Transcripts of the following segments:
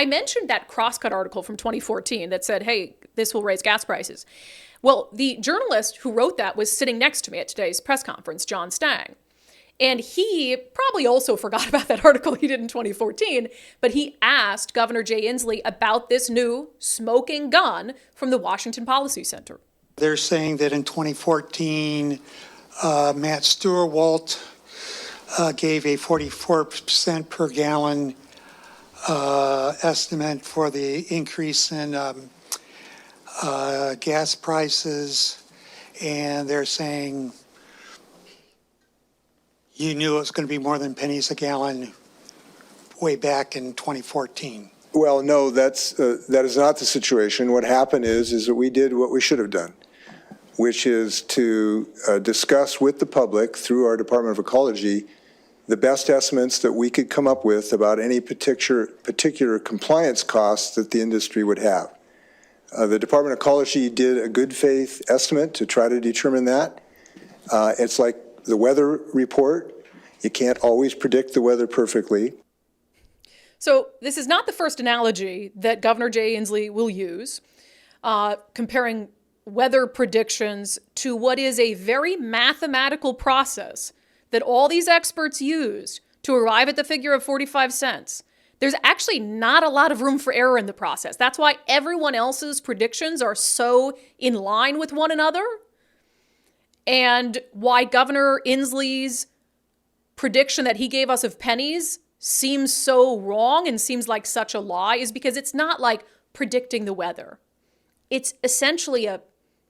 I mentioned that Crosscut article from 2014 that said, hey, this will raise gas prices. Well, the journalist who wrote that was sitting next to me at today's press conference, John Stang. And he probably also forgot about that article he did in 2014, but he asked Governor Jay Inslee about this new smoking gun from the Washington Policy Center. They're saying that in 2014, Matt Stewart gave a 44% per gallon estimate for the increase in gas prices, and they're saying you knew it was going to be more than pennies a gallon way back in 2014. Well, no, that is not the situation. What happened is that we did what we should have done, which is to discuss with the public through our Department of Ecology the best estimates that we could come up with about any particular compliance costs that the industry would have. The Department of Ecology did a good faith estimate to try to determine that. It's like the weather report. You can't always predict the weather perfectly. So this is not the first analogy that Governor Jay Inslee will use, comparing weather predictions to what is a very mathematical process that all these experts used to arrive at the figure of 45 cents. There's actually not a lot of room for error in the process. That's why everyone else's predictions are so in line with one another, and why Governor Inslee's prediction that he gave us of pennies seems so wrong and seems like such a lie is because it's not like predicting the weather. It's essentially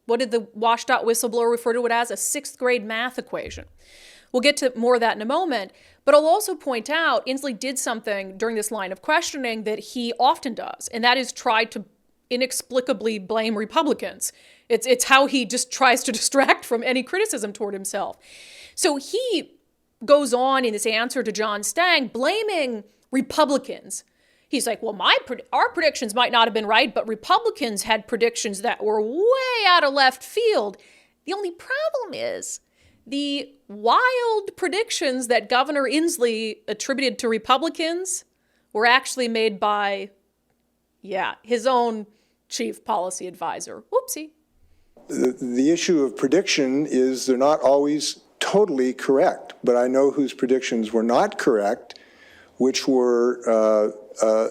what did the washed-out whistleblower refer to it as? A sixth grade math equation. We'll get to more of that in a moment, but I'll also point out Inslee did something during this line of questioning that he often does, and that is try to inexplicably blame Republicans. It's how he just tries to distract from any criticism toward himself. So he goes on in this answer to John Stang blaming Republicans. He's like, well, our predictions might not have been right, but Republicans had predictions that were way out of left field. The only problem is the wild predictions that Governor Inslee attributed to Republicans were actually made by, his own chief policy advisor. Whoopsie. The issue of prediction is they're not always totally correct, but I know whose predictions were not correct, which were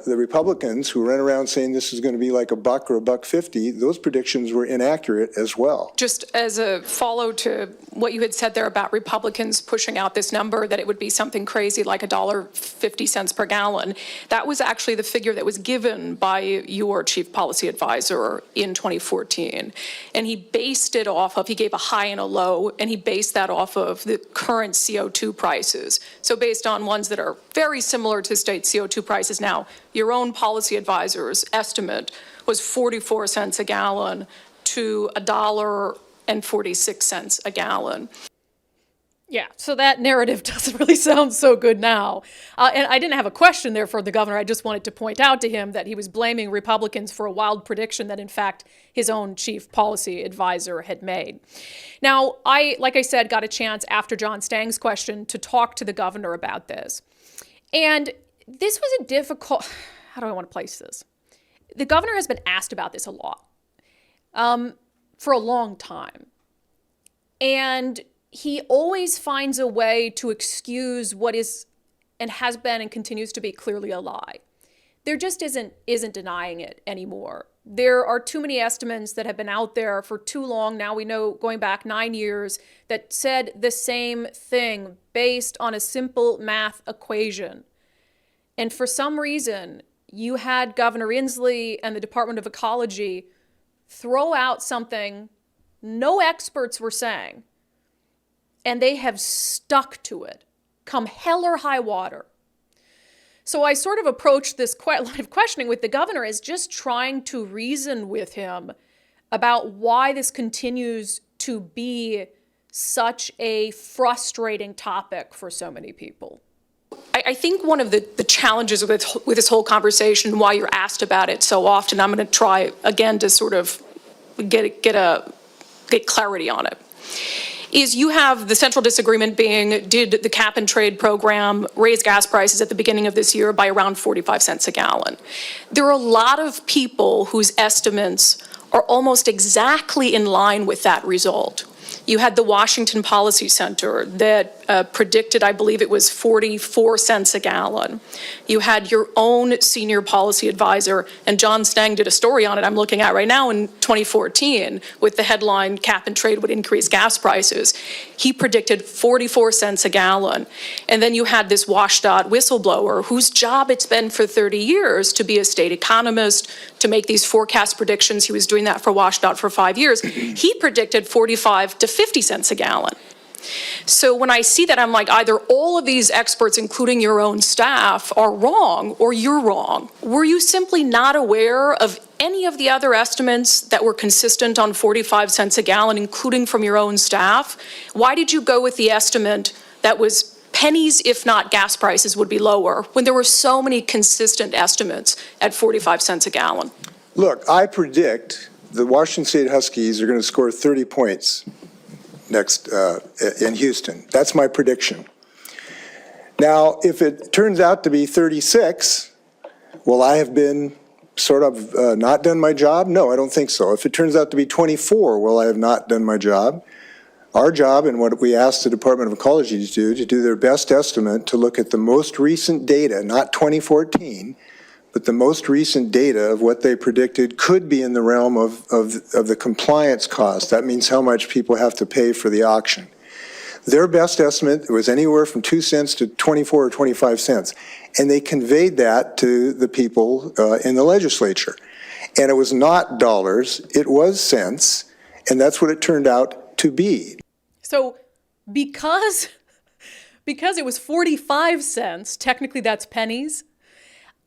the Republicans who ran around saying this is going to be like $1 or $1.50. Those predictions were inaccurate as well. Just as a follow to what you had said there about Republicans pushing out this number, that it would be something crazy like $1.50 per gallon, that was actually the figure that was given by your chief policy advisor in 2014. And he based it off of, he gave a high and a low, and he based that off of the current CO2 prices. So based on ones that are very similar to state CO2 prices now, your own policy advisor's estimate was 44 cents a gallon to $1.46 a gallon. Yeah, so that narrative doesn't really sound so good now. And I didn't have a question there for the governor. I just wanted to point out to him that he was blaming Republicans for a wild prediction that, in fact, his own chief policy advisor had made. Now, like I said, got a chance after John Stang's question to talk to the governor about this. And this was a difficult, how do I want to place this? The governor has been asked about this a lot for a long time. And he always finds a way to excuse what is and has been and continues to be clearly a lie. There just isn't denying it anymore. There are too many estimates that have been out there for too long. Now we know, going back 9 years, that said the same thing based on a simple math equation. And for some reason, you had Governor Inslee and the Department of Ecology throw out something no experts were saying, and they have stuck to it, come hell or high water. So I sort of approached this line of questioning with the governor as just trying to reason with him about why this continues to be such a frustrating topic for so many people. I think one of the challenges with this whole conversation, why you're asked about it so often, I'm going to try again to sort of get clarity on it, is you have the central disagreement being, did the cap and trade program raise gas prices at the beginning of this year by around 45 cents a gallon? There are a lot of people whose estimates are almost exactly in line with that result. You had the Washington Policy Center that predicted, I believe it was 44 cents a gallon. You had your own senior policy advisor, and John Stang did a story on it I'm looking at right now in 2014 with the headline, Cap and Trade would increase gas prices. He predicted 44 cents a gallon. And then you had this WSDOT whistleblower whose job it's been for 30 years to be a state economist, to make these forecast predictions. He was doing that for WSDOT for 5 years. He predicted 45 to 50 cents a gallon. So when I see that, I'm like, either all of these experts, including your own staff, are wrong or you're wrong. Were you simply not aware of any of the other estimates that were consistent on 45 cents a gallon, including from your own staff? Why did you go with the estimate that was pennies, if not gas prices, would be lower, when there were so many consistent estimates at 45 cents a gallon? Look, I predict the Washington State Huskies are going to score 30 points next in Houston. That's my prediction. Now, if it turns out to be 36, will I have been sort of not done my job? No, I don't think so. If it turns out to be 24, will I have not done my job? Our job, and what we asked the Department of Ecology to do their best estimate, to look at the most recent data, not 2014, but the most recent data of what they predicted could be in the realm of the compliance cost. That means how much people have to pay for the auction. Their best estimate was anywhere from 2 cents to 24 or 25 cents. And they conveyed that to the people in the legislature. And it was not dollars, it was cents, and that's what it turned out to be. So because it was 45 cents, technically that's pennies,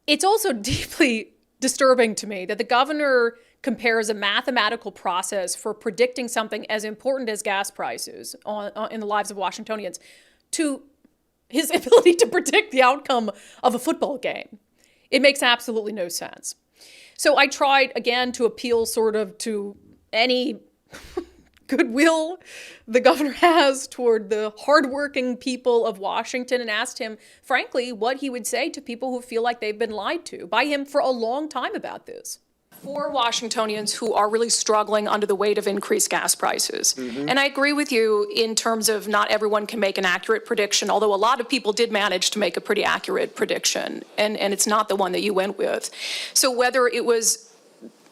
it's also deeply disturbing to me that the governor compares a mathematical process for predicting something as important as gas prices in the lives of Washingtonians to his ability to predict the outcome of a football game. It makes absolutely no sense. So I tried again to appeal sort of to any goodwill the governor has toward the hardworking people of Washington and asked him, frankly, what he would say to people who feel like they've been lied to by him for a long time about this. For Washingtonians who are really struggling under the weight of increased gas prices. Mm-hmm. And I agree with you in terms of not everyone can make an accurate prediction, although a lot of people did manage to make a pretty accurate prediction, and it's not the one that you went with. So whether it was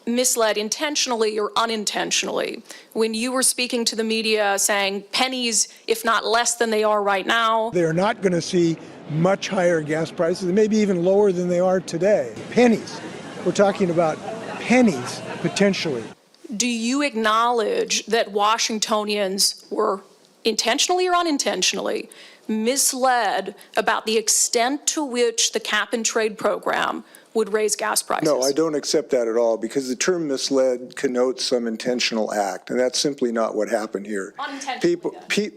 misled intentionally or unintentionally, when you were speaking to the media saying pennies, if not less than they are right now. They're not going to see much higher gas prices, maybe even lower than they are today. Pennies. We're talking about pennies, potentially. Do you acknowledge that Washingtonians were intentionally or unintentionally misled about the extent to which the cap and trade program would raise gas prices? No, I don't accept that at all, because the term misled connotes some intentional act, and that's simply not what happened here.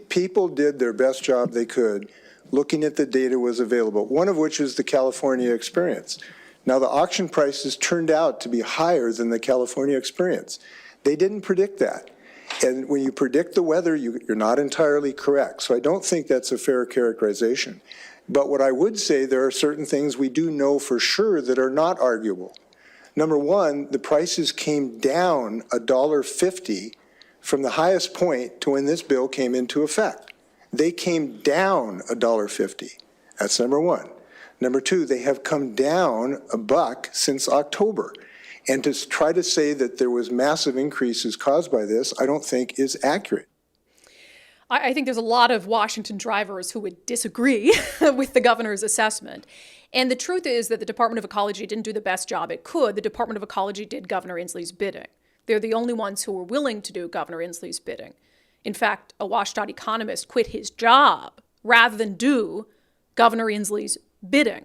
People did their best job they could, looking at the data was available, one of which is the California experience. Now, the auction prices turned out to be higher than the California experience. They didn't predict that. And when you predict the weather, you're not entirely correct. So I don't think that's a fair characterization. But what I would say, there are certain things we do know for sure that are not arguable. Number one, the prices came down $1.50 from the highest point to when this bill came into effect. They came down $1.50. That's number one. Number two, they have come down $1 since October. And to try to say that there was massive increases caused by this, I don't think is accurate. I think there's a lot of Washington drivers who would disagree with the governor's assessment. And the truth is that the Department of Ecology didn't do the best job it could. The Department of Ecology did Governor Inslee's bidding. They're the only ones who were willing to do Governor Inslee's bidding. In fact, a WSDOT economist quit his job rather than do Governor Inslee's bidding.